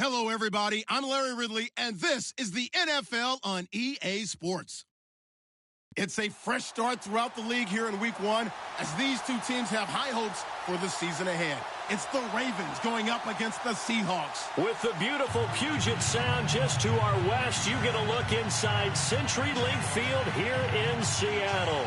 Hello, everybody. I'm Larry Ridley, and this is the NFL on EA Sports. It's a fresh start throughout the league here in Week 1 as these two teams have high hopes for the season ahead. It's the Ravens going up against the Seahawks. With the beautiful Puget Sound just to our west, you get a look inside CenturyLink Field here in Seattle.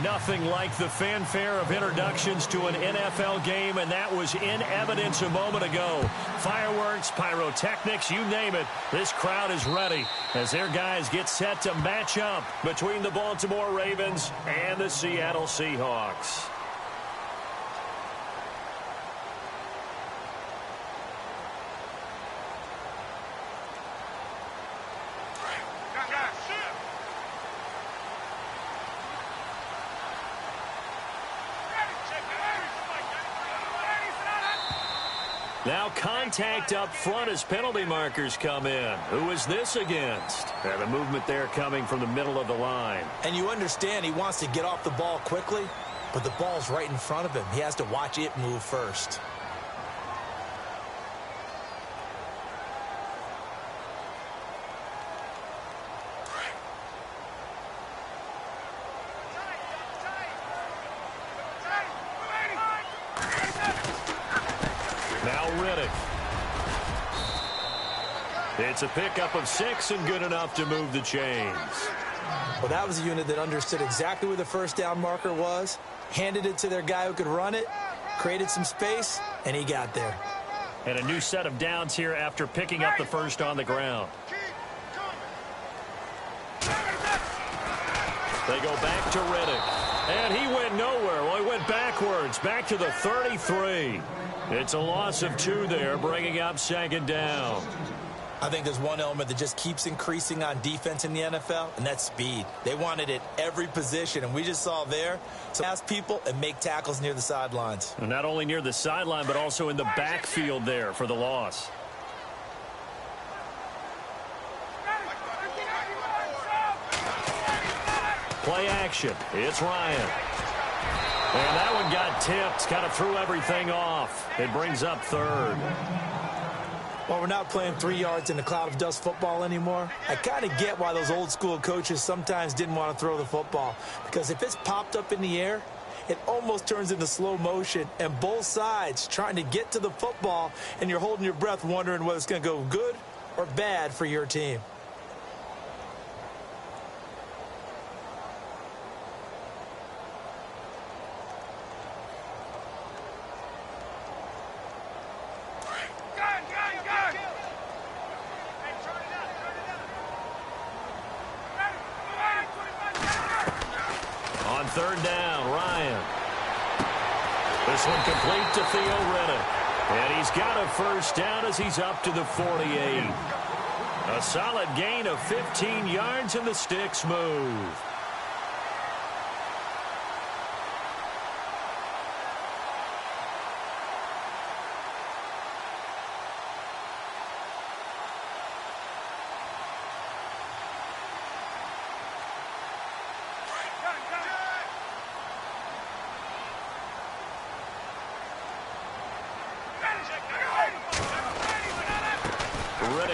Nothing like the fanfare of introductions to an NFL game, and that was in evidence a moment ago. Fireworks, pyrotechnics, you name it. This crowd is ready as their guys get set to match up between the Baltimore Ravens and the Seattle Seahawks. Now contact up front as penalty markers come in. Who is this against? The movement there coming from the middle of the line. And you understand he wants to get off the ball quickly, but the ball's right in front of him. He has to watch it move first. It's a pickup of 6 and good enough to move the chains. Well, that was a unit that understood exactly where the first down marker was, handed it to their guy who could run it, created some space, and he got there. And a new set of downs here after picking up the first on the ground. They go back to Riddick. And he went nowhere. Well, he went backwards, back to the 33. It's a loss of 2 there, bringing up second down. I think there's one element that just keeps increasing on defense in the NFL, and that's speed. They want it at every position, and we just saw there to pass people and make tackles near the sidelines. And not only near the sideline, but also in the backfield there for the loss. Play action. It's Ryan. And that one got tipped, kind of threw everything off. It brings up third. Well, we're not playing 3 yards in a cloud of dust football anymore. I kind of get why those old school coaches sometimes didn't want to throw the football. Because if it's popped up in the air, it almost turns into slow motion. And both sides trying to get to the football, and you're holding your breath wondering whether it's going to go good or bad for your team. Third down, Ryan. This one complete to Theo Riddick. And he's got a first down as he's up to the 48. A solid gain of 15 yards and the sticks move.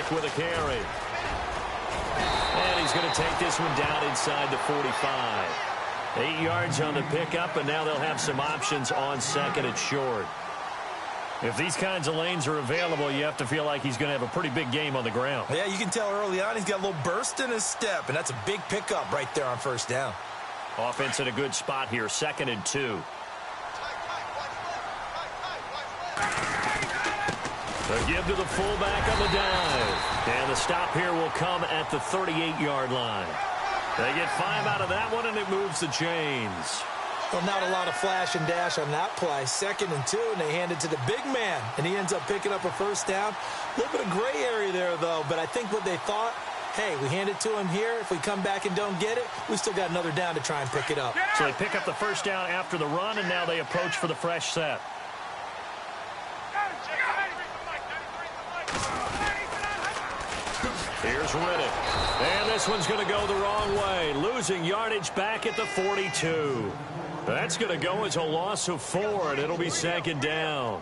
With a carry. And he's going to take this one down inside the 45. 8 yards on the pickup, and now they'll have some options on second and short. If these kinds of lanes are available, you have to feel like he's going to have a pretty big game on the ground. Yeah, you can tell early on he's got a little burst in his step, and that's a big pickup right there on first down. Offense in a good spot here, 2nd and 2. The give to the fullback on the dive. And the stop here will come at the 38-yard line. They get 5 out of that one, and it moves the chains. Well, not a lot of flash and dash on that play. 2nd and 2, and they hand it to the big man, and he ends up picking up a first down. A little bit of gray area there, though, but I think what they thought, hey, we hand it to him here. If we come back and don't get it, we still got another down to try and pick it up. So they pick up the first down after the run, and now they approach for the fresh set. Here's Riddick. And this one's going to go the wrong way. Losing yardage back at the 42. That's going to go as a loss of 4, and it'll be 2nd down.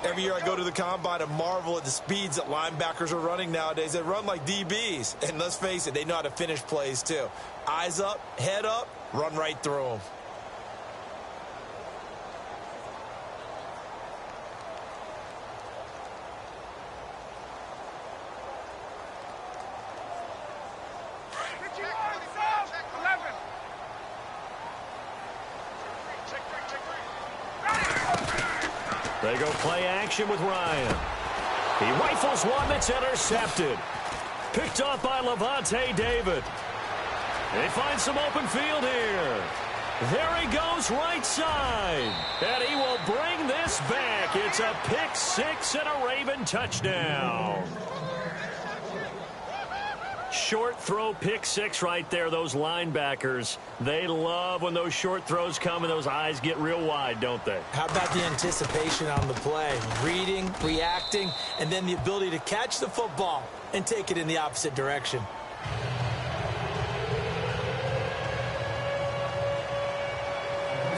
Every year I go to the combine and marvel at the speeds that linebackers are running nowadays. They run like DBs. And let's face it, they know how to finish plays too. Eyes up, head up, run right through them. They go play action with Ryan. He rifles one that's intercepted. Picked off by Levante David. They find some open field here. There he goes right side. And he will bring this back. It's a pick six and a Raven touchdown. Short throw pick six right there. Those linebackers, they love when those short throws come and those eyes get real wide, don't they? How about the anticipation on the play? Reading, reacting, and then the ability to catch the football and take it in the opposite direction.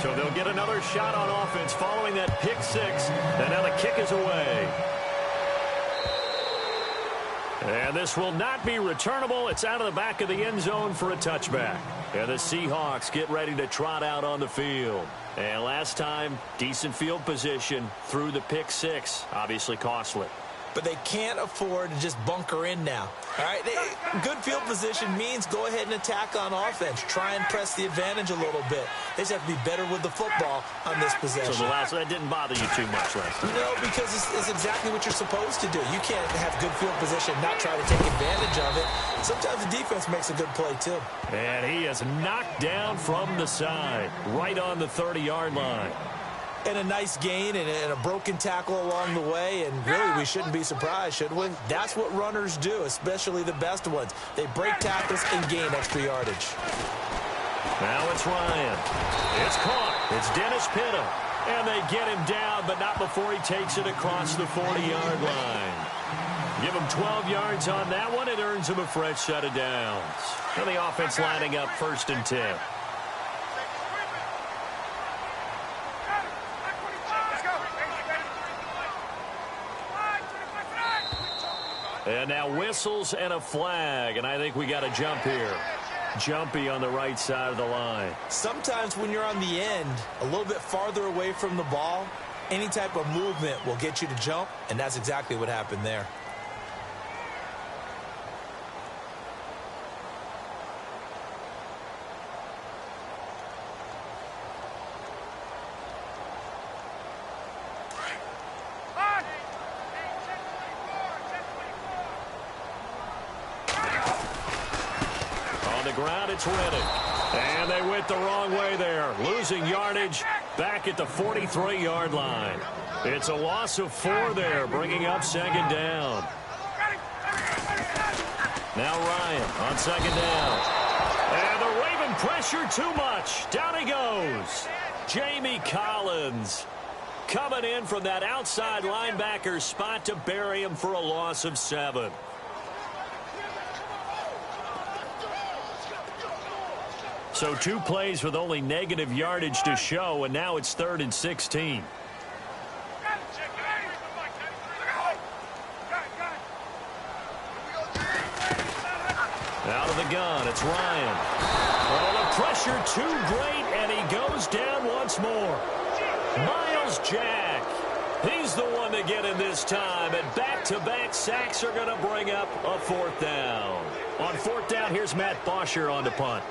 So they'll get another shot on offense following that pick six. And now the kick is away. And this will not be returnable. It's out of the back of the end zone for a touchback. And the Seahawks get ready to trot out on the field. And last time, decent field position through the pick six. Obviously costly. But they can't afford to just bunker in now. All right, good field position means go ahead and attack on offense. Try and press the advantage a little bit. They just have to be better with the football on this possession. So that didn't bother you too much last time? No, because it's exactly what you're supposed to do. You can't have good field position, not try to take advantage of it. Sometimes the defense makes a good play, too. And he is knocked down from the side, right on the 30-yard line. And a nice gain and a broken tackle along the way. And really, we shouldn't be surprised, should we? That's what runners do, especially the best ones. They break tackles and gain extra yardage. Now it's Ryan. It's caught. It's Dennis Pitta. And they get him down, but not before he takes it across the 40-yard line. Give him 12 yards on that one. It earns him a fresh set of downs. And the offense lining up 1st and 10. And now whistles and a flag, and I think we got a jump here. Jumpy on the right side of the line. Sometimes when you're on the end, a little bit farther away from the ball, any type of movement will get you to jump, and that's exactly what happened there. Ground, it's Riddick. And they went the wrong way there. Losing yardage back at the 43-yard line. It's a loss of 4 there, bringing up 2nd down. Now Ryan on 2nd down. And the Raven pressure too much. Down he goes. Jamie Collins coming in from that outside linebacker spot to bury him for a loss of 7. So 2 plays with only negative yardage to show, and now it's 3rd and 16. Out of the gun, it's Ryan. Oh, the pressure too great, and he goes down once more. Miles Jack, he's the one to get in this time, and back-to-back sacks are going to bring up a 4th down. On 4th down, here's Matt Bosher on the punt.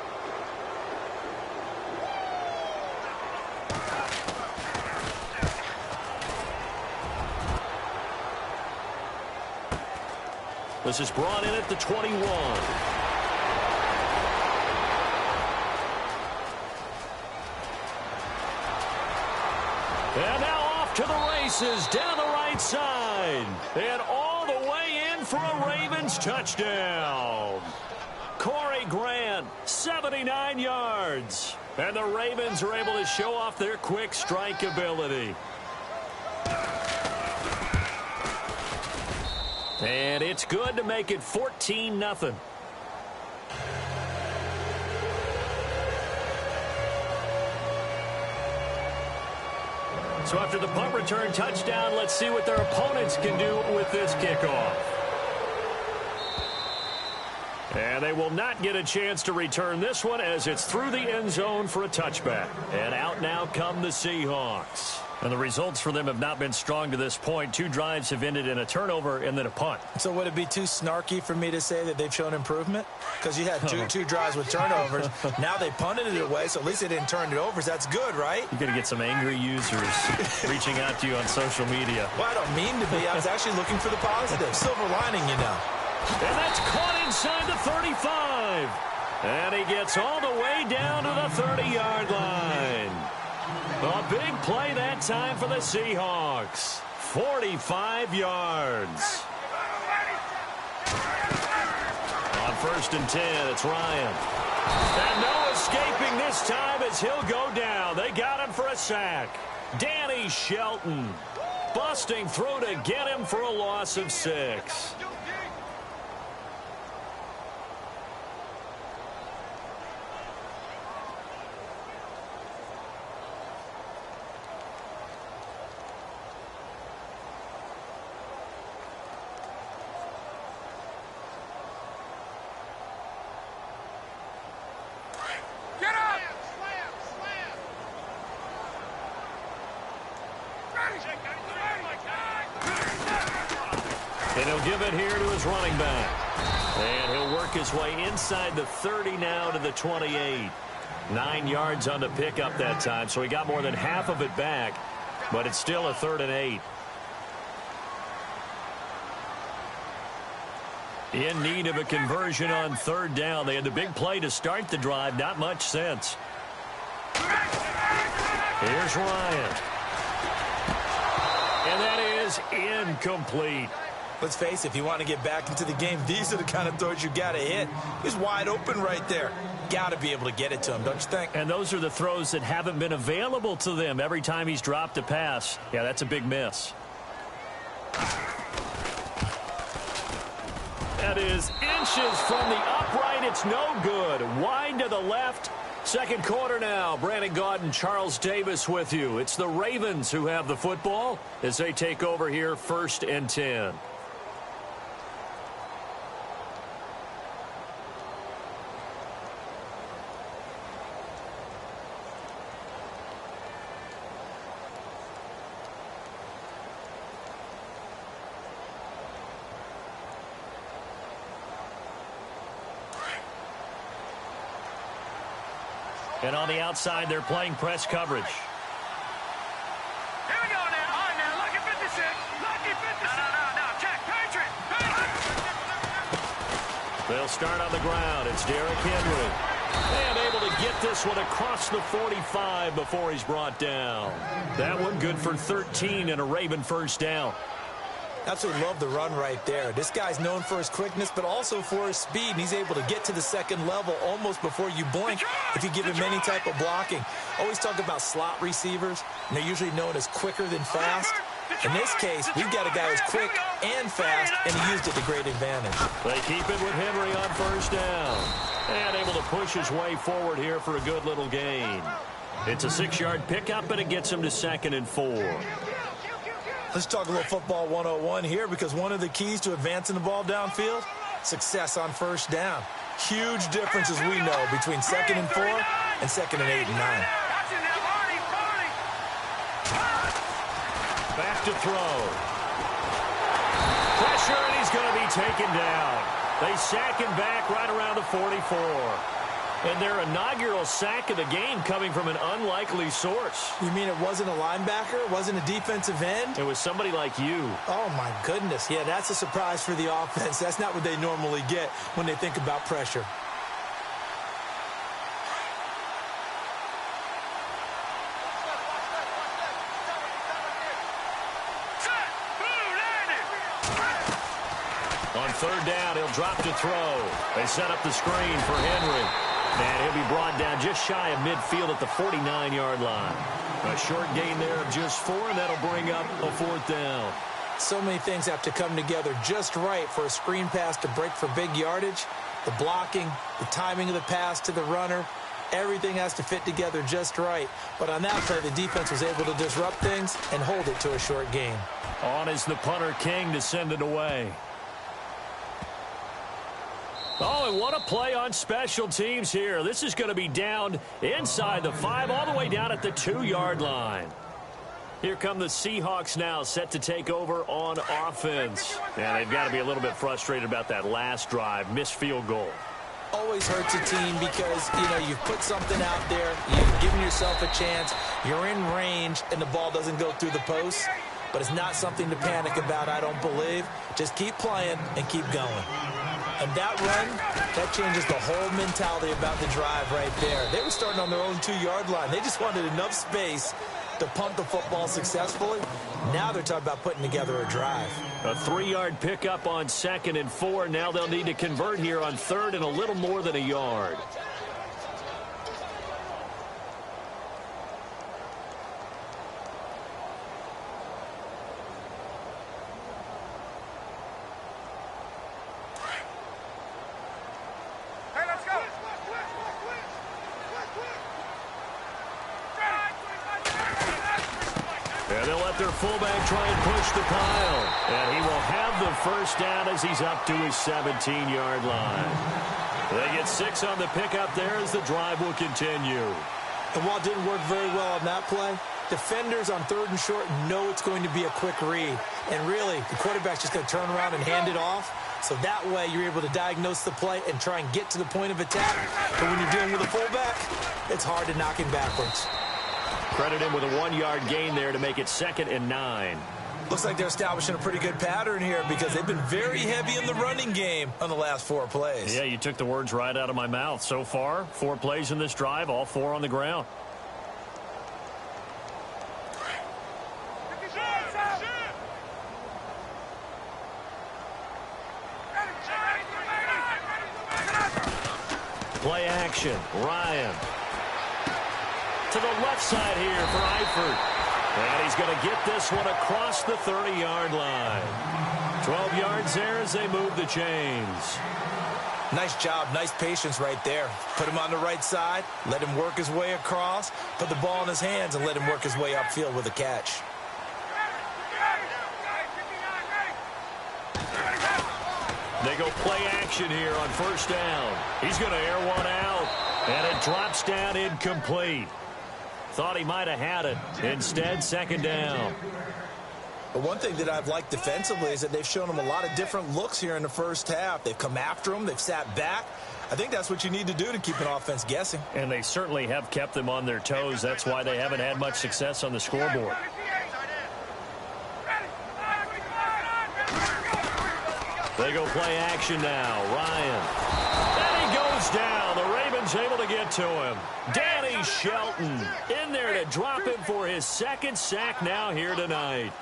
This is brought in at the 21. And now off to the races down the right side. And all the way in for a Ravens touchdown. Corey Grant, 79 yards. And the Ravens are able to show off their quick strike ability. And it's good to make it 14-0. So after the punt return touchdown, let's see what their opponents can do with this kickoff. And they will not get a chance to return this one as it's through the end zone for a touchback. And out now come the Seahawks. And the results for them have not been strong to this point. 2 drives have ended in a turnover and then a punt. So would it be too snarky for me to say that they've shown improvement? Because you had two drives with turnovers. Now they punted it away, so at least they didn't turn it over. So that's good, right? You're going to get some angry users reaching out to you on social media. Well, I don't mean to be. I was actually looking for the positive. Silver lining, you know. And that's caught inside the 35. And he gets all the way down to the 30-yard line. A big play that time for the Seahawks. 45 yards. On 1st and 10, it's Ryan. And no escaping this time as he'll go down. They got him for a sack. Danny Shelton busting through to get him for a loss of 6. And he'll give it here to his running back. And he'll work his way inside the 30 now to the 28. 9 yards on the pickup that time, so he got more than half of it back, but it's still a 3rd and 8. In need of a conversion on 3rd down. They had the big play to start the drive, not much sense. Here's Ryan. And that is incomplete. Let's face it, if you want to get back into the game, these are the kind of throws you got to hit. He's wide open right there. Got to be able to get it to him, don't you think? And those are the throws that haven't been available to them every time he's dropped a pass. Yeah, that's a big miss. That is inches from the upright. It's no good. Wide to the left. Second quarter now. Brandon Gaudin, Charles Davis with you. It's the Ravens who have the football as they take over here 1st and 10. And on the outside, they're playing press coverage. Here we go now. All right, now, lucky 56. Lucky 56. No. Check. Patriot. They'll start on the ground. It's Derrick Henry. And able to get this one across the 45 before he's brought down. That one good for 13 and a Raven 1st down. Absolutely love the run right there. This guy's known for his quickness, but also for his speed. And he's able to get to the second level almost before you blink if you give him any type of blocking. Always talk about slot receivers, and they're usually known as quicker than fast. In this case, we've got a guy who's quick and fast, and he used it to great advantage. They keep it with Henry on 1st down. And able to push his way forward here for a good little gain. It's a 6-yard pickup, and it gets him to 2nd and 4. Let's talk a little football 101 here, because one of the keys to advancing the ball downfield, success on 1st down. Huge difference, as we know, between 2nd and 4 and 2nd and 8 and 9. Back to throw. Pressure, and he's going to be taken down. They sack him back right around the 44. And their inaugural sack of the game coming from an unlikely source. You mean it wasn't a linebacker? It wasn't a defensive end? It was somebody like you. Oh, my goodness. Yeah, that's a surprise for the offense. That's not what they normally get when they think about pressure. On 3rd down, he'll drop to throw. They set up the screen for Henry. And he'll be brought down just shy of midfield at the 49-yard line. A short gain there of just 4, and that'll bring up a 4th down. So many things have to come together just right for a screen pass to break for big yardage. The blocking, the timing of the pass to the runner, Everything has to fit together just right. But on that play, the defense was able to disrupt things and hold it to a short gain. On is the punter, King, to send it away. Oh, and what a play on special teams here. This is going to be down inside the 5, all the way down at the 2-yard line. Here come the Seahawks now, set to take over on offense. And they've got to be a little bit frustrated about that last drive, missed field goal. Always hurts a team because, you've put something out there, you've given yourself a chance, you're in range, and the ball doesn't go through the post. But it's not something to panic about, I don't believe. Just keep playing and keep going. And that run, that changes the whole mentality about the drive right there. They were starting on their own 2-yard line. They just wanted enough space to punt the football successfully. Now they're talking about putting together a drive. A 3-yard pickup on 2nd and 4. Now they'll need to convert here on 3rd and a little more than a yard. Their fullback try and push the pile. And he will have the first down as he's up to his 17-yard line. They get 6 on the pickup there as the drive will continue. And while it didn't work very well on that play, defenders on 3rd and short know it's going to be a quick read. And really, the quarterback's just going to turn around and hand it off. So that way you're able to diagnose the play and try and get to the point of attack. But when you're dealing with a fullback, it's hard to knock him backwards. Credit him with a 1-yard gain there to make it 2nd and 9. Looks like they're establishing a pretty good pattern here because they've been very heavy in the running game on the last 4 plays. Yeah, you took the words right out of my mouth. So far, 4 plays in this drive, all 4 on the ground. Play action, Ryan. To the left side here for Eifert. And he's going to get this one across the 30-yard line. 12 yards there as they move the chains. Nice job, nice patience right there. Put him on the right side, let him work his way across, put the ball in his hands, and let him work his way upfield with a catch. They go play action here on 1st down. He's going to air one out, and it drops down incomplete. Thought he might have had it. Instead, 2nd down. But one thing that I've liked defensively is that they've shown him a lot of different looks here in the first half. They've come after him. They've sat back. I think that's what you need to do to keep an offense guessing. And they certainly have kept them on their toes. That's why they haven't had much success on the scoreboard. They go play action now. Ryan. And he goes down. The Ravens able to get to him. Danny Shelton in there to drop him for his 2nd sack now here tonight.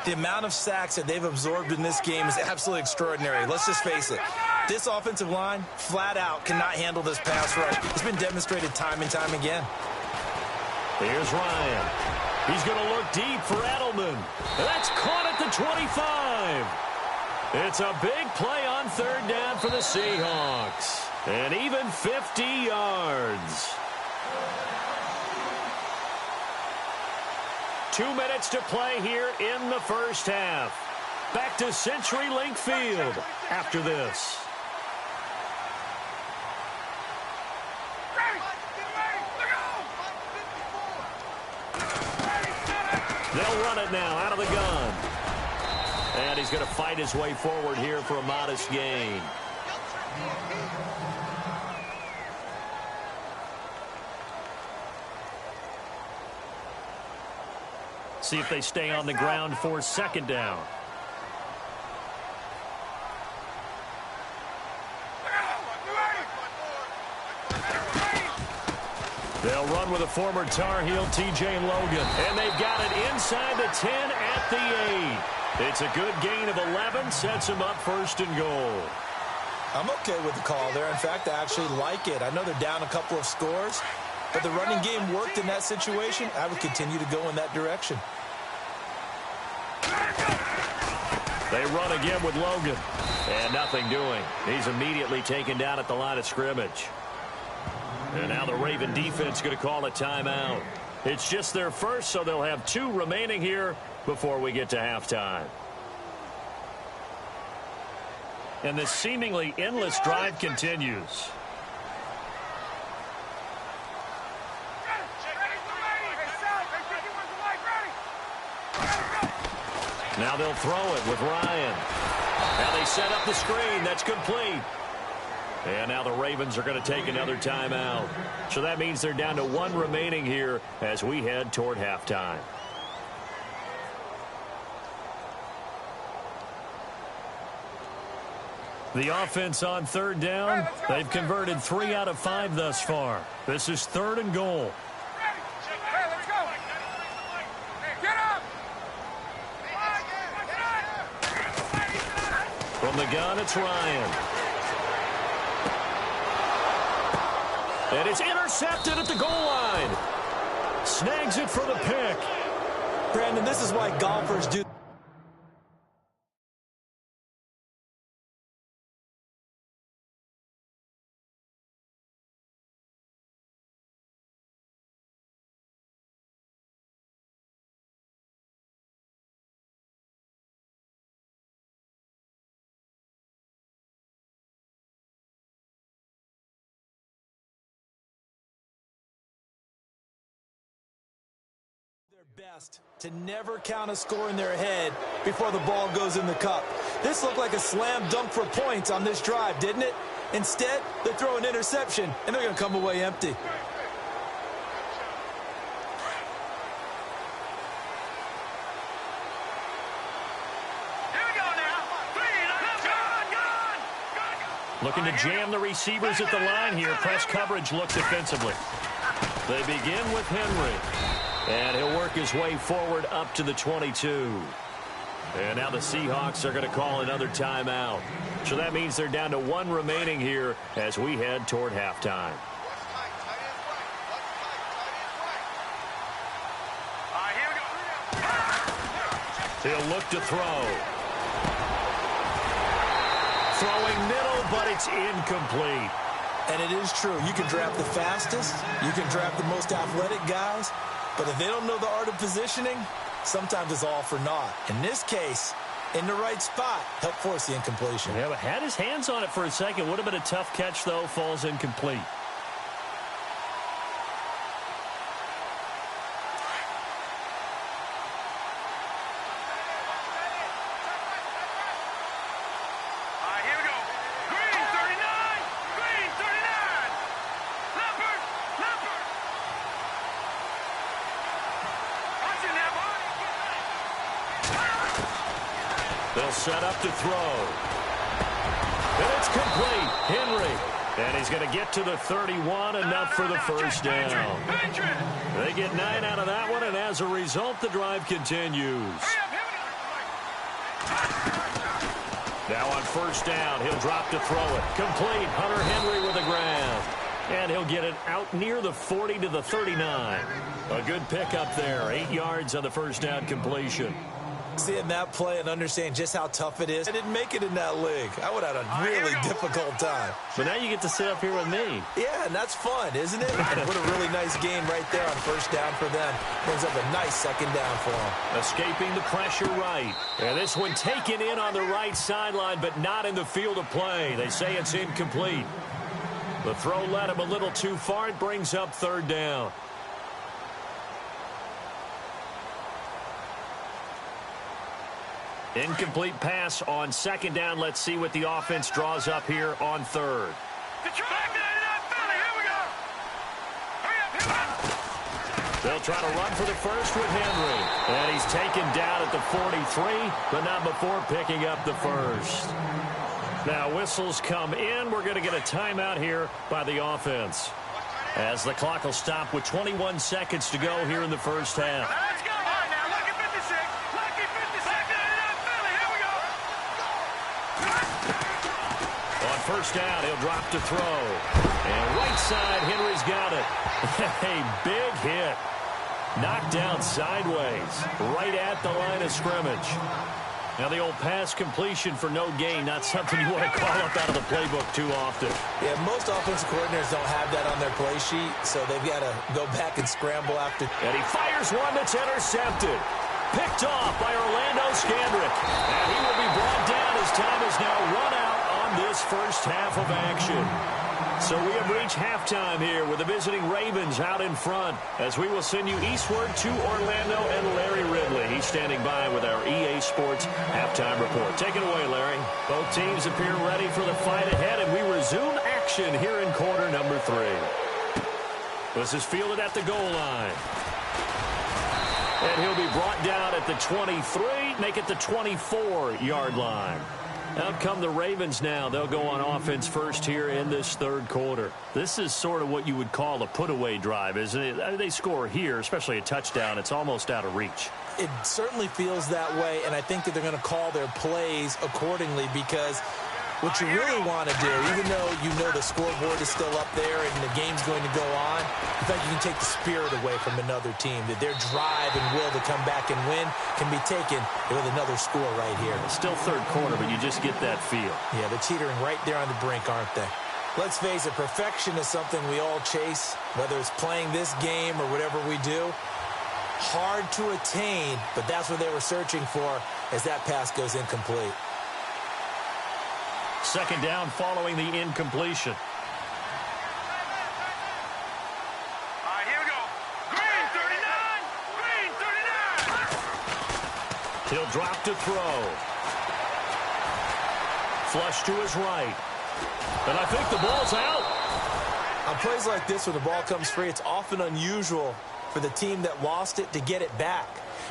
The amount of sacks that they've absorbed in this game is absolutely extraordinary. Let's just face it. This offensive line, flat out, cannot handle this pass rush. It's been demonstrated time and time again. Here's Ryan. He's going to look deep for Edelman. And that's caught at the 25. It's a big play on 3rd down for the Seahawks. And even 50 yards. 2 minutes to play here in the first half. Back to CenturyLink Field after this. They'll run it now out of the gun. And he's going to fight his way forward here for a modest gain. See if they stay on the ground for 2nd down. They'll run with a former Tar Heel, T.J. Logan. And they've got it inside the 10 at the 8. It's a good gain of 11, sets them up 1st and goal. I'm okay with the call there. In fact, I actually like it. I know they're down a couple of scores, but the running game worked in that situation. I would continue to go in that direction. They run again with Logan. And nothing doing. He's immediately taken down at the line of scrimmage. And now the Raven defense going to call a timeout. It's just their first, so they'll have 2 remaining here before we get to halftime. And this seemingly endless drive continues. Now they'll throw it with Ryan. Now they set up the screen. That's complete. And now the Ravens are going to take another timeout. So that means they're down to 1 remaining here as we head toward halftime. The offense on 3rd down. They've converted 3 out of 5 thus far. This is 3rd and goal. From the gun, it's Ryan. And it's intercepted at the goal line. Snags it for the pick. Brandon, this is why golfers do. Best to never count a score in their head before the ball goes in the cup. This looked like a slam dunk for points on this drive, didn't it? Instead, they throw an interception, and they're going to come away empty. Here we go now. 3, Looking to jam the receivers at the line here. Press coverage looks defensively. They begin with Henry. And he'll work his way forward up to the 22. And now the Seahawks are going to call another timeout. So that means they're down to 1 remaining here as we head toward halftime. here we go. He'll look to throw. Throwing middle, but it's incomplete. And it is true. You can draft the fastest. You can draft the most athletic guys. But if they don't know the art of positioning, sometimes it's all for naught. In this case, in the right spot, help force the incompletion. Yeah, but had his hands on it for a second. Would have been a tough catch, though. Falls incomplete. Here we go. Green 39. Green 39. Leopard. They'll set up to throw. And it's complete. Henry. And he's going to get to the 31, enough for the first down. They get 9 out of that one, and as a result, the drive continues. Now on first down, he'll drop to throw it. Complete. Hunter Henry with a grab. And he'll get it out near the 40 to the 39. A good pickup there. 8 yards on the first down completion. Seeing that play and understand just how tough it is. I didn't make it in that league. I would have had a really difficult time. But now you get to sit up here with me. Yeah, and that's fun, isn't it? And what a really nice game right there on first down for them. Brings up a nice second down for them. Escaping the pressure right. And this one taken in on the right sideline, but not in the field of play. They say it's incomplete. The throw led him a little too far. It brings up third down. Incomplete pass on second down. Let's see what the offense draws up here on third. They'll try to run for the first with Henry. And he's taken down at the 43, but not before picking up the first. Now whistles come in. We're going to get a timeout here by the offense, as the clock will stop with 21 seconds to go here in the first half. Let's go. All right, now, lucky 56. Lucky 56. Philly, here we go. On first down, he'll drop to throw. And right side, Henry's got it. A big hit. Knocked down sideways, right at the line of scrimmage. Now the old pass completion for no gain, not something you want to call up out of the playbook too often. Yeah, most offensive coordinators don't have that on their play sheet, so they've got to go back and scramble after. And he fires one that's intercepted. Picked off by Orlando Scandrick. And he will be brought down as time is now run out on this first half of action. So we have reached halftime here with the visiting Ravens out in front as we will send you eastward to Orlando and Larry Ridley. He's standing by with our EA Sports halftime report. Take it away, Larry. Both teams appear ready for the fight ahead, and we resume action here in quarter number 3. This is fielded at the goal line. And he'll be brought down at the 23, make it the 24-yard line. Out come the Ravens now. They'll go on offense first here in this third quarter. This is sort of what you would call a put-away drive, isn't it? They score here, especially a touchdown. It's almost out of reach. It certainly feels that way, and I think that they're going to call their plays accordingly because what you really want to do, even though you know the scoreboard is still up there and the game's going to go on, in fact, you can take the spirit away from another team, that their drive and will to come back and win can be taken with another score right here. It's still third quarter, but you just get that feel. Yeah, they're teetering right there on the brink, aren't they? Let's face it, perfection is something we all chase, whether it's playing this game or whatever we do. Hard to attain, but that's what they were searching for as that pass goes incomplete. Second down following the incompletion. All right, here we go. Green 39. Green 39. He'll drop to throw. Flush to his right. And I think the ball's out. On plays like this where the ball comes free, it's often unusual for the team that lost it to get it back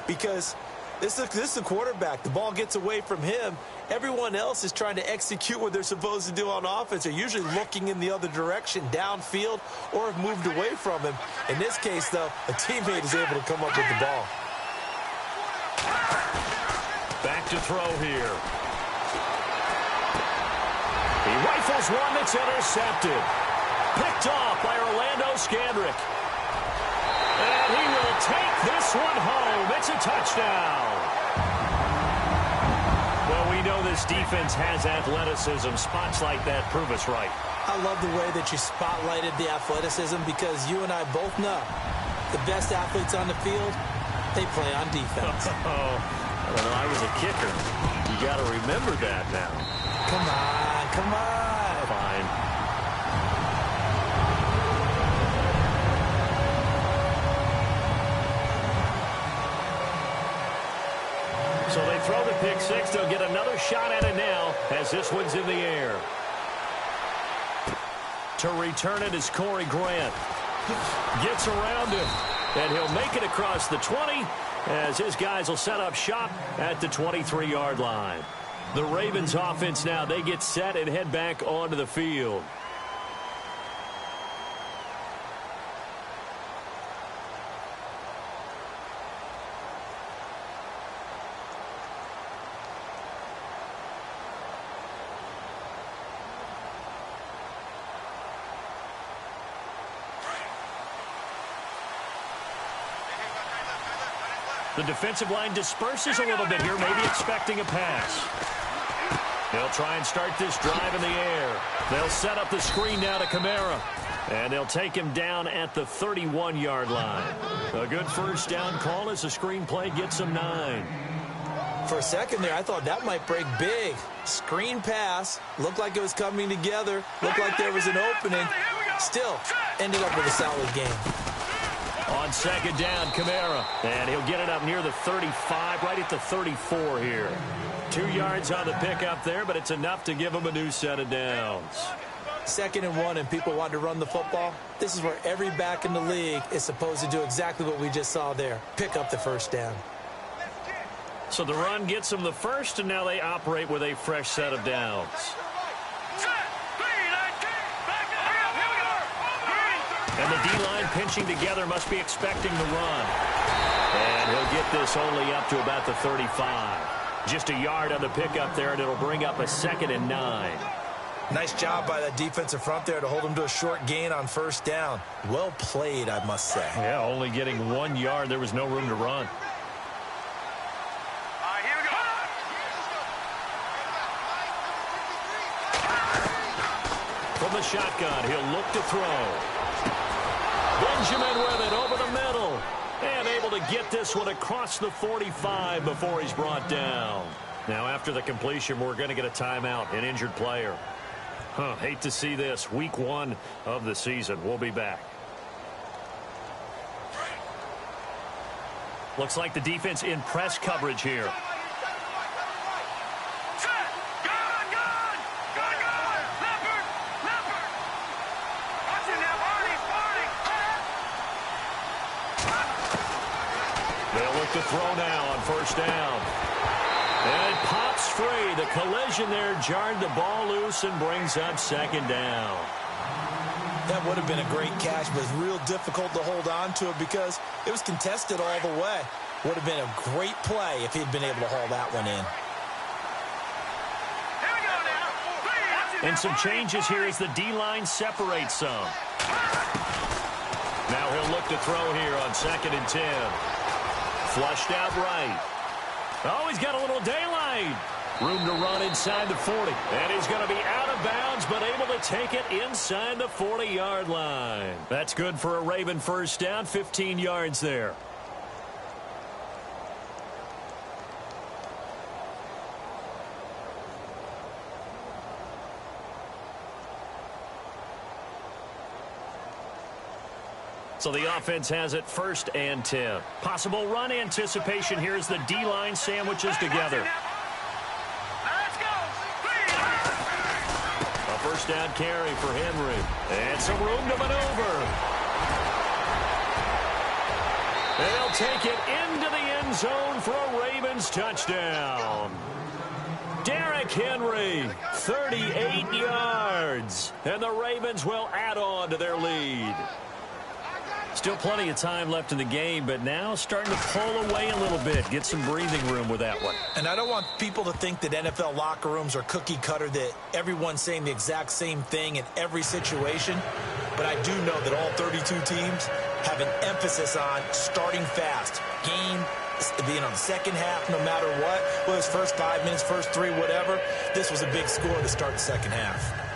because this is the quarterback. The ball gets away from him. Everyone else is trying to execute what they're supposed to do on offense. They're usually looking in the other direction, downfield, or have moved away from him. In this case, though, a teammate is able to come up with the ball. Back to throw here. He rifles one that's intercepted. Picked off by Orlando Scandrick. And he will take this one home. It's a touchdown. Well, we know this defense has athleticism. Spots like that prove us right. I love the way that you spotlighted the athleticism because you and I both know the best athletes on the field, they play on defense. Oh, well, I was a kicker. You got to remember that now. Come on, come on. Fine. So they throw the pick six. They'll get another shot at it now as this one's in the air. To return it is Corey Grant. Gets around him, and he'll make it across the 20 as his guys will set up shop at the 23-yard line. The Ravens offense now, they get set and head back onto the field. The defensive line disperses a little bit here, maybe expecting a pass. They'll try and start this drive in the air. They'll set up the screen now to Kamara. And they'll take him down at the 31-yard line. A good first down call as the screen play gets him 9. For a second there, I thought that might break big. Screen pass. Looked like it was coming together. Looked like there was an opening. Still, ended up with a solid game. On second down, Kamara. And he'll get it up near the 35, right at the 34 here. 2 yards on the pickup there, but it's enough to give him a new set of downs. 2nd and 1, and people want to run the football. This is where every back in the league is supposed to do exactly what we just saw there. Pick up the first down. So the run gets them the first, and now they operate with a fresh set of downs. And the D-line pinching together must be expecting the run. And he'll get this only up to about the 35. Just a yard on the pickup there, and it'll bring up a 2nd and 9. Nice job by that defensive front there to hold him to a short gain on first down. Well played, I must say. Yeah, only getting 1 yard. There was no room to run. Here we go. From the shotgun, he'll look to throw. Benjamin with it over the middle. And able to get this one across the 45 before he's brought down. Now, after the completion, we're going to get a timeout, an injured player. Hate to see this. Week 1 of the season. We'll be back. Looks like the defense in press coverage here. They'll look to throw now on first down. And it pops free. The collision there jarred the ball loose and brings up second down. That would have been a great catch, but it's real difficult to hold on to it because it was contested all the way. Would have been a great play if he'd been able to haul that one in. And some changes here as the D-line separates some. Now he'll look to throw here on 2nd and 10. Flushed out right. Oh, he's got a little daylight. Room to run inside the 40. And he's going to be out of bounds, but able to take it inside the 40-yard line. That's good for a Raven first down, 15 yards there. So the offense has it 1st and 10. Possible run anticipation here as the D-line sandwiches together. A first down carry for Henry. And some room to maneuver. They'll take it into the end zone for a Ravens touchdown. Derrick Henry, 38 yards. And the Ravens will add on to their lead. Still plenty of time left in the game, but now starting to pull away a little bit. Get some breathing room with that one. And I don't want people to think that NFL locker rooms are cookie cutter, that everyone's saying the exact same thing in every situation. But I do know that all 32 teams have an emphasis on starting fast. Game, being on the second half, no matter what. Whether it's first 5 minutes, first 3, whatever. This was a big score to start the second half.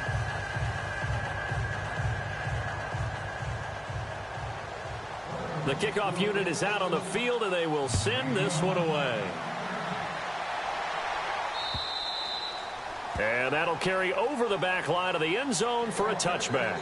The kickoff unit is out on the field, and they will send this one away. And that'll carry over the back line of the end zone for a touchback.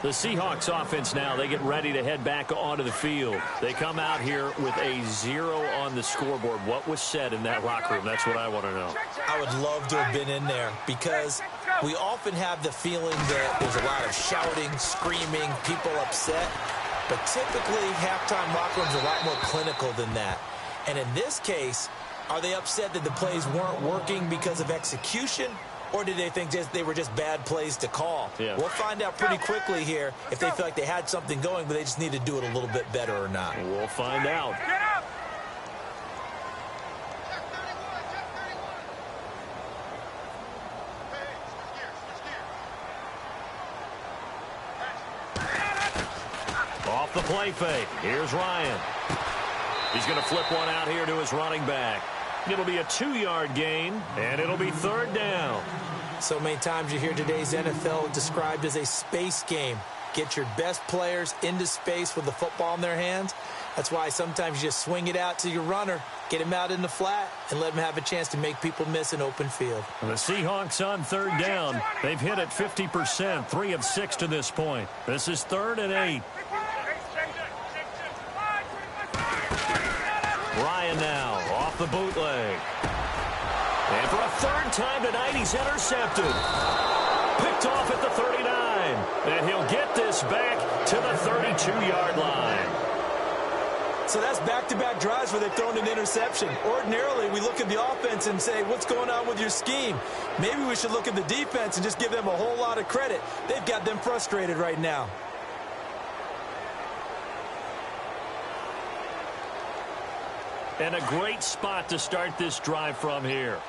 The Seahawks offense now, they get ready to head back onto the field. They come out here with a 0 on the scoreboard. What was said in that locker room? That's what I want to know. I would love to have been in there because we often have the feeling that there's a lot of shouting, screaming, people upset. But typically, halftime locker rooms are a lot more clinical than that. And in this case, are they upset that the plays weren't working because of execution? Or did they think they were just bad plays to call? Yeah. We'll find out pretty quickly here if they feel like they had something going, but they just need to do it a little bit better or not. We'll find out. Off the play fake. Here's Ryan. He's going to flip one out here to his running back. It'll be a 2-yard gain, and it'll be 3rd down. So many times you hear today's NFL described as a space game. Get your best players into space with the football in their hands. That's why sometimes you just swing it out to your runner, get him out in the flat, and let him have a chance to make people miss an open field. And the Seahawks on 3rd down. They've hit it 50%, 3 of 6 to this point. This is 3rd and 8. Ryan now off the bootleg. And for a 3rd time tonight, he's intercepted. Picked off at the 39. And he'll get this back to the 32-yard line. So that's back-to-back drives where they've thrown an interception. Ordinarily, we look at the offense and say, what's going on with your scheme? Maybe we should look at the defense and just give them a whole lot of credit. They've got them frustrated right now. And a great spot to start this drive from here.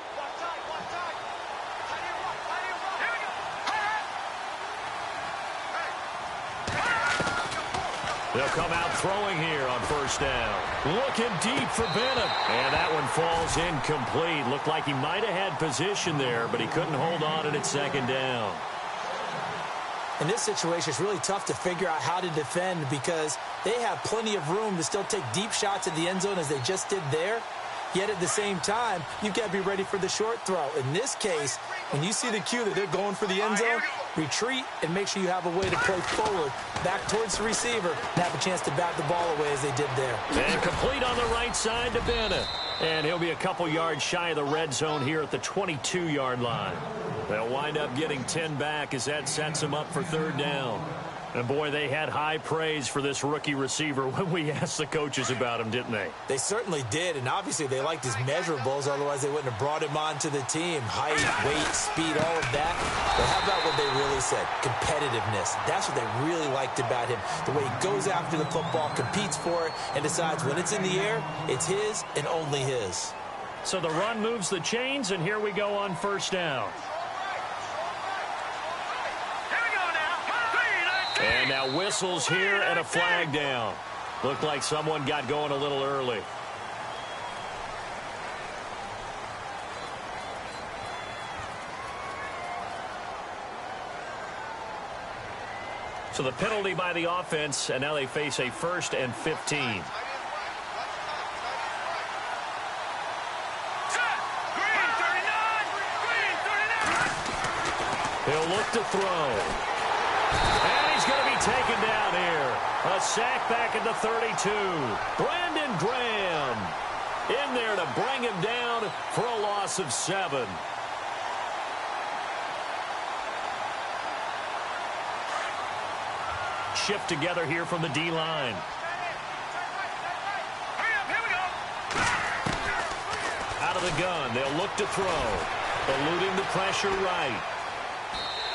They'll come out throwing here on 1st down. Looking deep for Bennett. And that one falls incomplete. Looked like he might have had position there, but he couldn't hold on, and it's 2nd down. In this situation, it's really tough to figure out how to defend because they have plenty of room to still take deep shots at the end zone as they just did there. Yet at the same time, you've got to be ready for the short throw. In this case, when you see the cue that they're going for the end zone, retreat and make sure you have a way to play forward, back towards the receiver, and have a chance to bat the ball away as they did there. And complete on the right side to Bennett. And he'll be a couple yards shy of the red zone here at the 22-yard line. They'll wind up getting 10 back as that sets them up for third down. And, boy, they had high praise for this rookie receiver when we asked the coaches about him, didn't they? They certainly did, and obviously they liked his measurables, otherwise they wouldn't have brought him onto the team. Height, weight, speed, all of that. But how about what they really said? Competitiveness. That's what they really liked about him. The way he goes after the football, competes for it, and decides when it's in the air, it's his and only his. So the run moves the chains, and here we go on first down. And now whistles here and a flag down. Looked like someone got going a little early. So the penalty by the offense, and now they face a 1st and 15. He'll look to throw. And he's going to be taken down here. A sack back at the 32. Brandon Graham in there to bring him down for a loss of 7. Shift together here from the D-line. Out of the gun. They'll look to throw. Eluding the pressure right.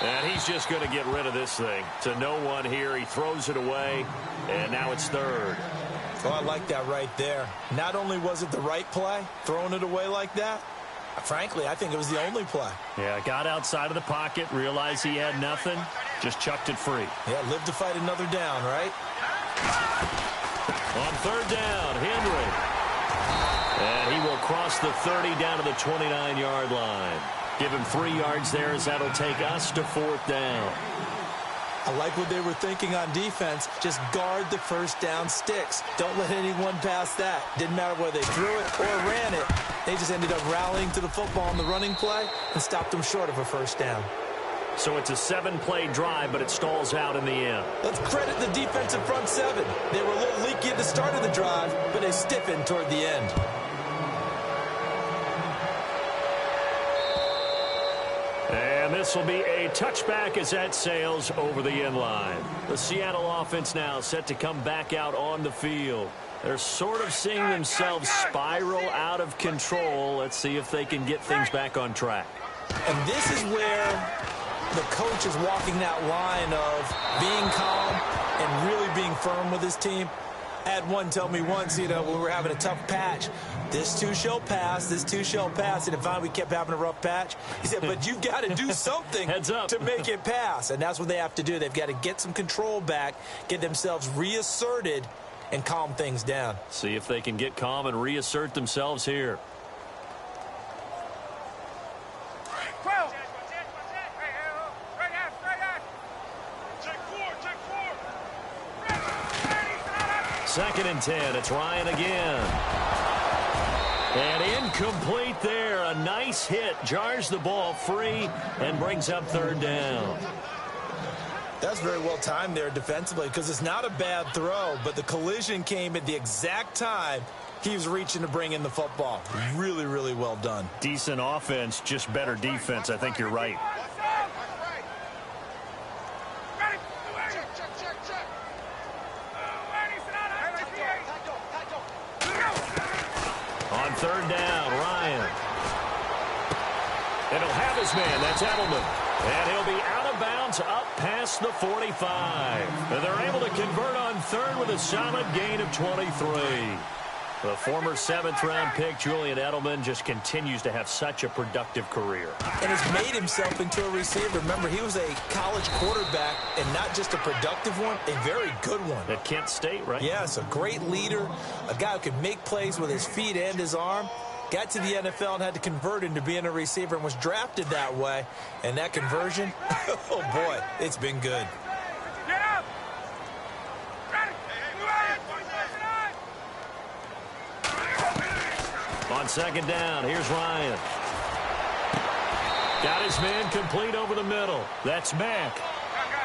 And he's just going to get rid of this thing. To no one here. He throws it away, and now it's third. Oh, I like that right there. Not only was it the right play, throwing it away like that, frankly, I think it was the only play. Yeah, got outside of the pocket, realized he had nothing, just chucked it free. Yeah, live to fight another down, right? On third down, Henry. And he will cross the 30 down to the 29-yard line. Give him 3 yards there as that'll take us to 4th down. I like what they were thinking on defense. Just guard the first down sticks. Don't let anyone pass that. Didn't matter whether they threw it or ran it. They just ended up rallying to the football on the running play and stopped them short of a first down. So it's a 7-play drive, but it stalls out in the end. Let's credit the defensive front 7. They were a little leaky at the start of the drive, but they stiffened toward the end. And this will be a touchback as that sails over the end line. The Seattle offense now set to come back out on the field. They're sort of seeing themselves spiral out of control. Let's see if they can get things back on track. And this is where the coach is walking that line of being calm and really being firm with his team. I had one tell me once, when we were having a tough patch, this too shall pass, this too shall pass. And if finally we kept having a rough patch, he said, but you've got to do something Heads up. to make it pass. And that's what they have to do. They've got to get some control back, get themselves reasserted, and calm things down. See if they can get calm and reassert themselves here. Second and 10. It's Ryan again. And incomplete there. A nice hit. Jars the ball free and brings up third down. That's very well timed there defensively because it's not a bad throw, but the collision came at the exact time he was reaching to bring in the football. Really, really well done. Decent offense, just better defense. I think you're right. On third down, Ryan. And he'll have his man. That's Edelman. And he'll be out of bounds up past the 45. And they're able to convert on third with a solid gain of 23. The former 7th-round pick, Julian Edelman, just continues to have such a productive career. And has made himself into a receiver. Remember, he was a college quarterback, and not just a productive one, a very good one. At Kent State, right? Yes, a great leader, a guy who can make plays with his feet and his arm. got to the NFL and had to convert into being a receiver and was drafted that way. And that conversion, oh boy, it's been good. Get up! On second down, here's Ryan. Got his man complete over the middle. That's Mack.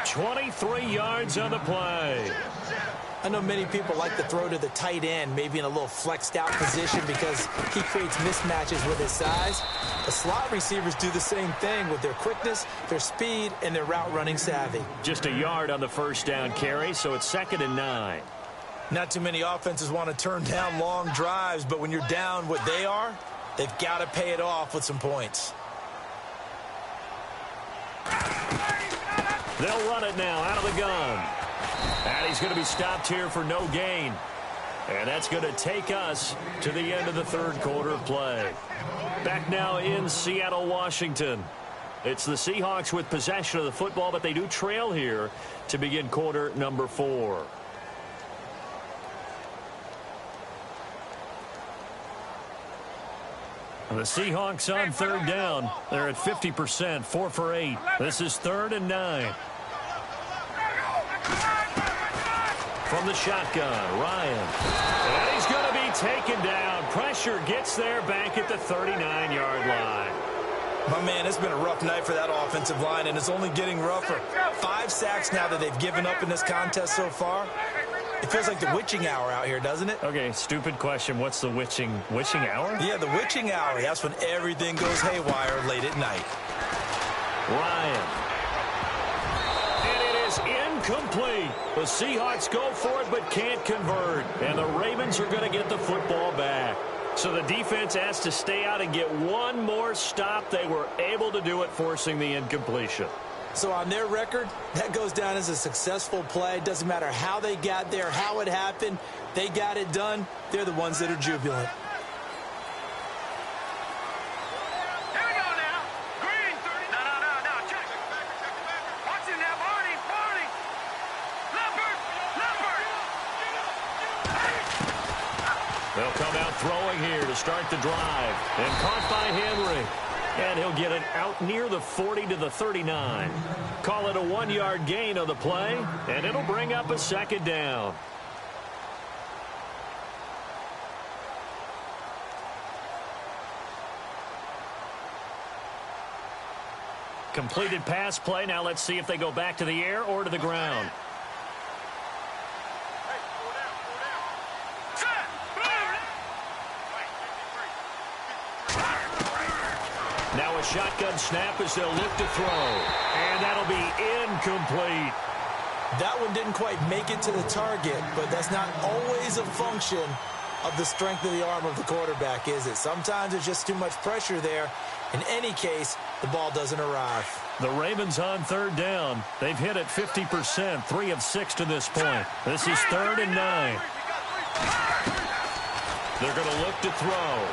23 yards on the play. I know many people like to throw to the tight end, maybe in a little flexed out position because he creates mismatches with his size. The slot receivers do the same thing with their quickness, their speed, and their route running savvy. Just a yard on the first down carry, so it's 2nd and 9. Not too many offenses want to turn down long drives, but when you're down what they are, they've got to pay it off with some points. They'll run it now out of the gun. And he's going to be stopped here for no gain. And that's going to take us to the end of the third quarter play. Back now in Seattle, Washington. It's the Seahawks with possession of the football, but they do trail here to begin quarter number 4. The Seahawks on third down. They're at 50%, 4 for 8. This is 3rd and 9. From the shotgun, Ryan. And he's going to be taken down. Pressure gets there back at the 39-yard line. My man, it's been a rough night for that offensive line, and it's only getting rougher. 5 sacks now that they've given up in this contest so far. It feels like the witching hour out here, doesn't it? Okay, stupid question. What's the witching hour? Yeah, the witching hour. That's when everything goes haywire late at night. Ryan. And it is incomplete. The Seahawks go for it but can't convert. And the Ravens are going to get the football back. So the defense has to stay out and get one more stop. They were able to do it, forcing the incompletion. So on their record, that goes down as a successful play. Doesn't matter how they got there, how it happened. They got it done. They're the ones that are jubilant. Here we go now. Green, 30. No. Check. Watch it now. Barney. Leopard. They'll come out throwing here to start the drive. And caught by Henry. And he'll get it out near the 40 to the 39. Call it a 1-yard gain on the play, and it'll bring up a 2nd down. Completed pass play. Now let's see if they go back to the air or to the ground. Now a shotgun snap as they'll look to throw. And that'll be incomplete. That one didn't quite make it to the target, but that's not always a function of the strength of the arm of the quarterback, is it? Sometimes there's just too much pressure there. In any case, the ball doesn't arrive. The Ravens on third down. They've hit it 50%, 3 of 6 to this point. This is 3rd and 9. They're going to look to throw.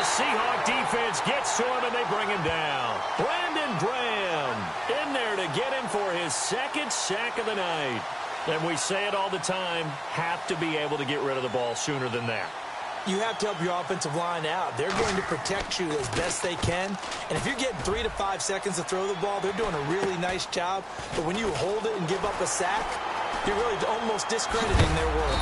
Seahawk defense gets to him, and they bring him down. Brandon Graham in there to get him for his 2nd sack of the night. And we say it all the time, have to be able to get rid of the ball sooner than that. You have to help your offensive line out. They're going to protect you as best they can. And if you're getting 3 to 5 seconds to throw the ball, they're doing a really nice job. But when you hold it and give up a sack, you're really almost discrediting their work.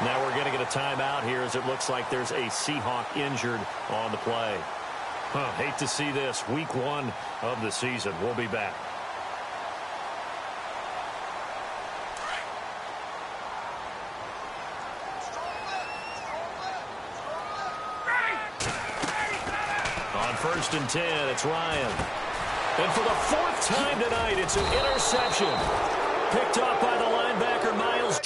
Now we're going to get a timeout here as it looks like there's a Seahawk injured on the play. Hate to see this. Week 1 of the season. We'll be back. On 1st and 10, it's Ryan. And for the 4th time tonight, it's an interception. Picked off by the linebacker, Miles.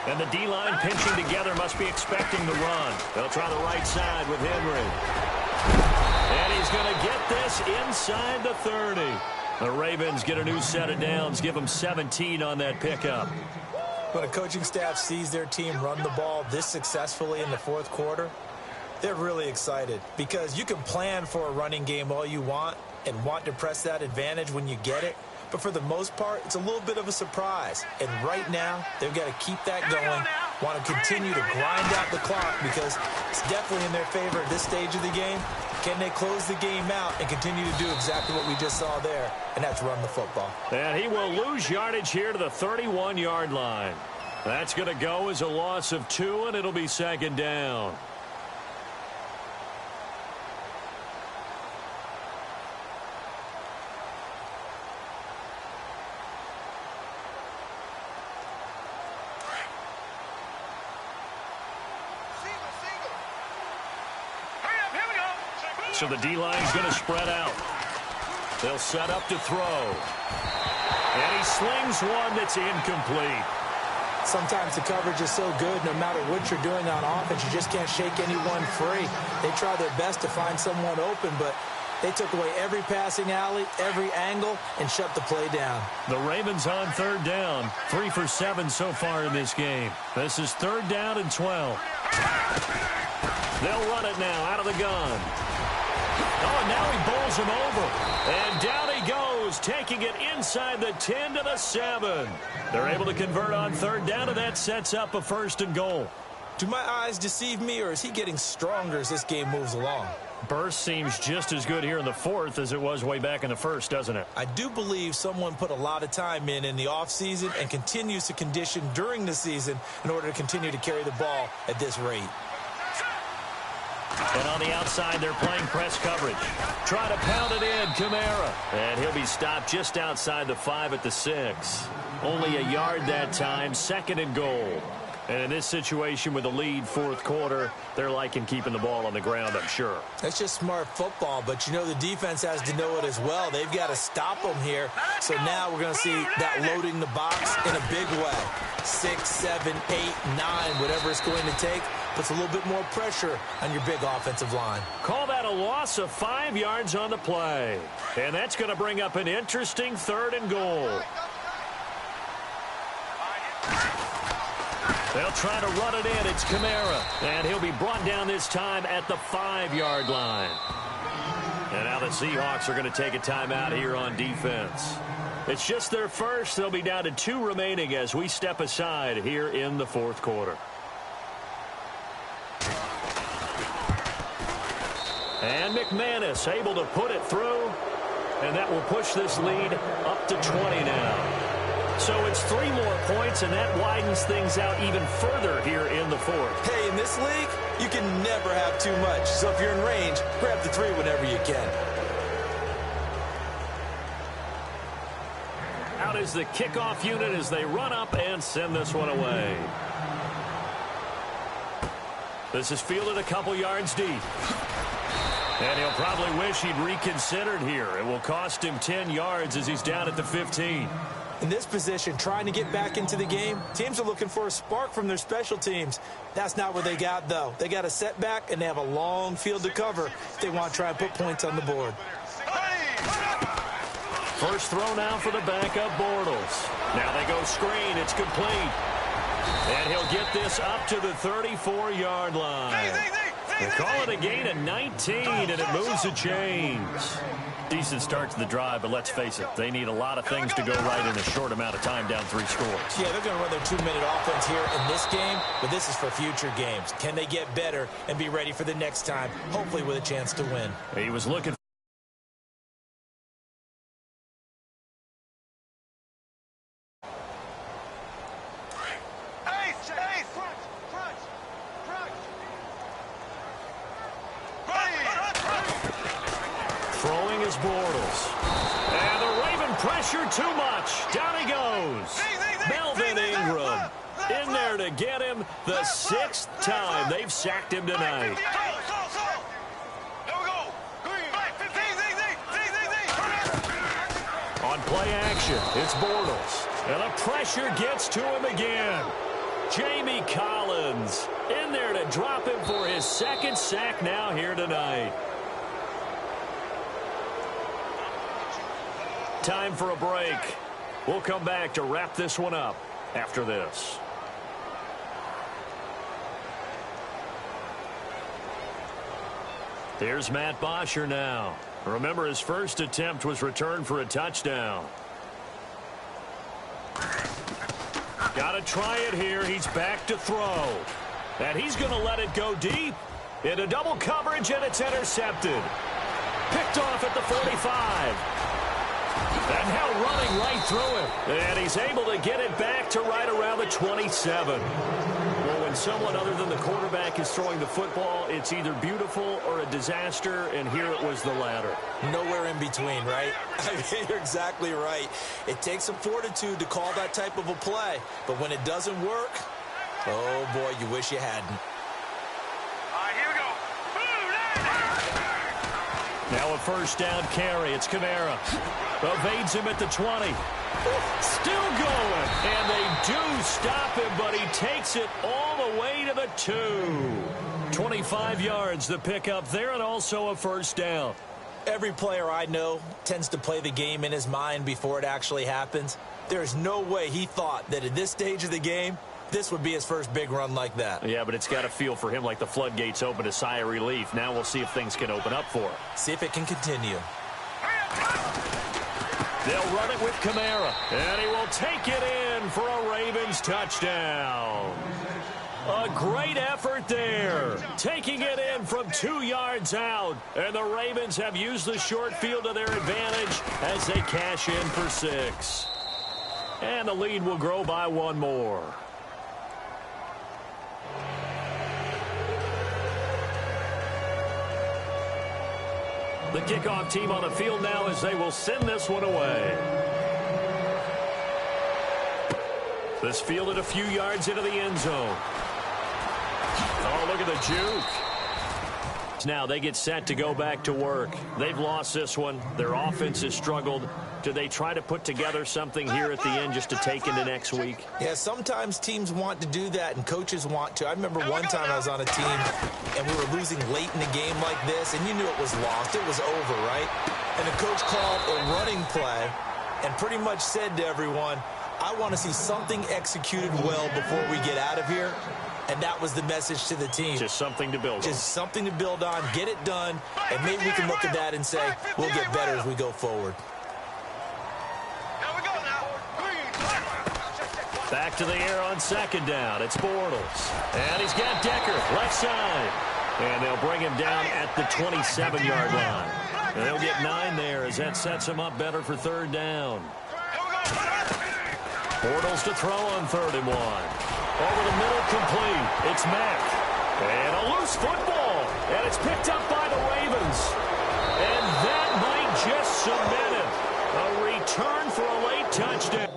And the D-line pinching together must be expecting the run. They'll try the right side with Henry. And he's going to get this inside the 30. The Ravens get a new set of downs, give them 17 on that pickup. When a coaching staff sees their team run the ball this successfully in the fourth quarter, they're really excited because you can plan for a running game all you want and want to press that advantage when you get it. But for the most part, it's a little bit of a surprise. And right now, they've got to keep that going, want to continue to grind out the clock because it's definitely in their favor at this stage of the game. Can they close the game out and continue to do exactly what we just saw there, and that's run the football. And he will lose yardage here to the 31-yard line. That's going to go as a loss of 2, and it'll be second down. So the D-line's going to spread out. They'll set up to throw. And he slings one that's incomplete. Sometimes the coverage is so good, no matter what you're doing on offense, you just can't shake anyone free. They try their best to find someone open, but they took away every passing alley, every angle, and shut the play down. The Ravens on third down. 3 for 7 so far in this game. This is third down and 12. They'll run it now out of the gun. Oh, and now he bowls him over. And down he goes, taking it inside the 10 to the 7. They're able to convert on third down, and that sets up a 1st and goal. Do my eyes deceive me, or is he getting stronger as this game moves along? Burst seems just as good here in the fourth as it was way back in the first, doesn't it? I do believe someone put a lot of time in the offseason and continues to condition during the season in order to continue to carry the ball at this rate. And on the outside, they're playing press coverage. Try to pound it in, Kamara. And he'll be stopped just outside the 5 at the 6. Only a yard that time, 2nd and goal. And in this situation with the lead fourth quarter, they're liking keeping the ball on the ground, I'm sure. That's just smart football, but you know the defense has to know it as well. They've got to stop them here. So now we're going to see that loading the box in a big way. 6, 7, 8, 9, whatever it's going to take, puts a little bit more pressure on your big offensive line. Call that a loss of 5 yards on the play. And that's going to bring up an interesting 3rd and goal. They'll try to run it in. It's Kamara. And he'll be brought down this time at the 5-yard line. And now the Seahawks are going to take a timeout here on defense. It's just their first. They'll be down to 2 remaining as we step aside here in the fourth quarter. And McManus able to put it through. And that will push this lead up to 20 now. So it's 3 more points, and that widens things out even further here in the fourth. Hey, in this league, you can never have too much. So if you're in range, grab the 3 whenever you can. Out is the kickoff unit as they run up and send this one away. This is fielded a couple yards deep. And he'll probably wish he'd reconsidered here. It will cost him 10 yards as he's down at the 15. In this position, trying to get back into the game, teams are looking for a spark from their special teams. That's not what they got, though. They got a setback, and they have a long field to cover if they want to try and put points on the board. First throw now for the backup Bortles. Now they go screen. It's complete. And he'll get this up to the 34-yard line. They call it a gain of 19, and it moves the chains. Decent start to the drive, but let's face it, they need a lot of things to go right in a short amount of time, down 3 scores. Yeah, they're going to run their 2-minute offense here in this game, but this is for future games. Can they get better and be ready for the next time, hopefully with a chance to win? He was looking. Throwing is Bortles. And the Raven pressure too much. Down he goes. Melvin Ingram in there to get him the 6th time they've sacked him tonight. On play action, it's Bortles. And the pressure gets to him again. James Collins in there to drop him for his second sack now here tonight. Time for a break. We'll come back to wrap this one up after this. Here's Matt Bosher now. Remember, his first attempt was returned for a touchdown. Got to try it here. He's back to throw. And he's going to let it go deep. Into double coverage, and it's intercepted. Picked off at the 45. And now running right through it. And he's able to get it back to right around the 27. Well, when someone other than the quarterback is throwing the football, it's either beautiful or a disaster, and here it was the latter. Nowhere in between, right? I mean, you're exactly right. It takes some fortitude to call that type of a play. But when it doesn't work, oh, boy, you wish you hadn't. All right, here we go. Now a first down carry. It's Kamara. Evades him at the 20. Still going. And they do stop him, but he takes it all the way to the 2. 25 yards the pickup there, and also a first down. Every player I know tends to play the game in his mind before it actually happens. There's no way he thought that at this stage of the game, this would be his first big run like that. Yeah, but it's got to feel for him like the floodgates open, a sigh of relief. Now we'll see if things can open up for him. See if it can continue. They'll run it with Kamara, and he will take it in for a Ravens touchdown. A great effort there, taking it in from 2 yards out, and the Ravens have used the short field to their advantage as they cash in for 6. And the lead will grow by 1 more. The kickoff team on the field now as they will send this one away. This fielded a few yards into the end zone. Oh, look at the juke. Now they get set to go back to work. They've lost this one. Their offense has struggled. Do they try to put together something here at the end just to take into next week? Yeah, sometimes teams want to do that, and coaches want to. I remember one time I was on a team, and we were losing late in the game like this, and you knew it was lost. It was over, right? And the coach called a running play and pretty much said to everyone, I want to see something executed well before we get out of here. And that was the message to the team. Just something to build on. Just something to build on, get it done, and maybe we can look at that and say, we'll get better as we go forward. Back to the air on second down. It's Bortles. And he's got Decker, left side. And they'll bring him down at the 27-yard line. And they'll get 9 there as that sets him up better for third down. Bortles to throw on 3rd and 1. Over the middle, complete. It's Mack. And a loose football. And it's picked up by the Ravens. And that might just cement it. A return for a late touchdown.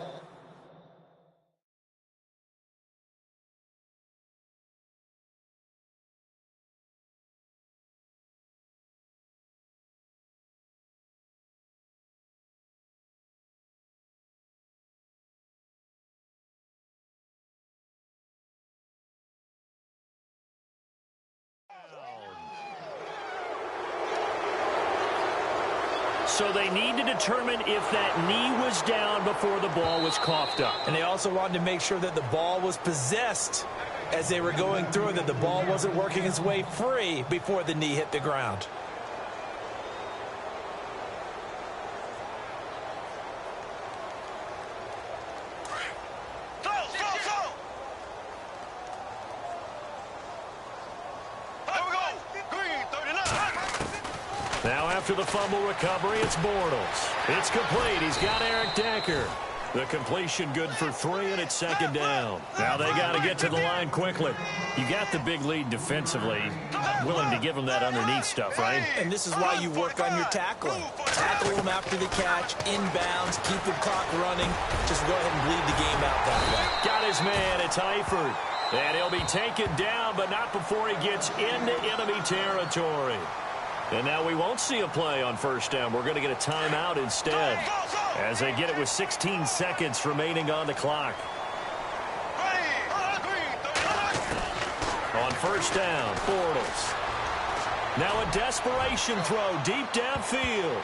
So they need to determine if that knee was down before the ball was coughed up. And they also wanted to make sure that the ball was possessed as they were going through, that the ball wasn't working its way free before the knee hit the ground. Now after the fumble recovery, it's Bortles. It's complete. He's got Eric Decker. The completion good for 3, and it's second down. Now they got to get to the line quickly. You got the big lead defensively. Willing to give them that underneath stuff, right? And this is why you work on your tackling. Tackle them after the catch, inbounds, keep the clock running. Just go ahead and bleed the game out that way. Got his man. It's Eifert. And he'll be taken down, but not before he gets into enemy territory. And now we won't see a play on first down. We're going to get a timeout instead as they get it with 16 seconds remaining on the clock. first down, Bortles. Now a desperation throw deep downfield.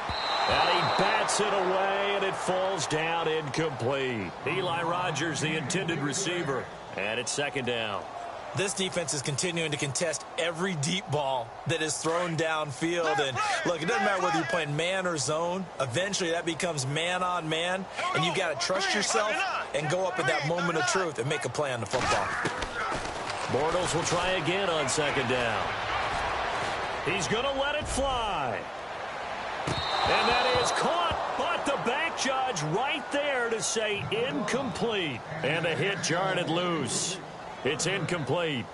And he bats it away, and it falls down incomplete. Eli Rogers, the intended receiver, and it's second down. This defense is continuing to contest every deep ball that is thrown downfield. And, look, it doesn't matter whether you're playing man or zone. Eventually, that becomes man-on-man, and you've got to trust yourself and go up at that moment of truth and make a play on the football. Bortles will try again on second down. He's going to let it fly. And that is caught, but the back judge right there to say incomplete. And the hit jarred it loose. It's incomplete.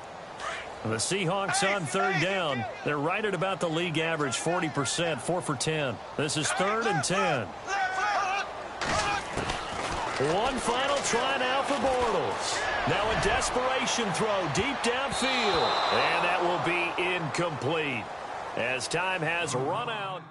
The Seahawks on third down. They're right at about the league average, 40%, 4 for 10. This is 3rd and 10. One final try now for Bortles. Now a desperation throw deep downfield. And that will be incomplete as time has run out.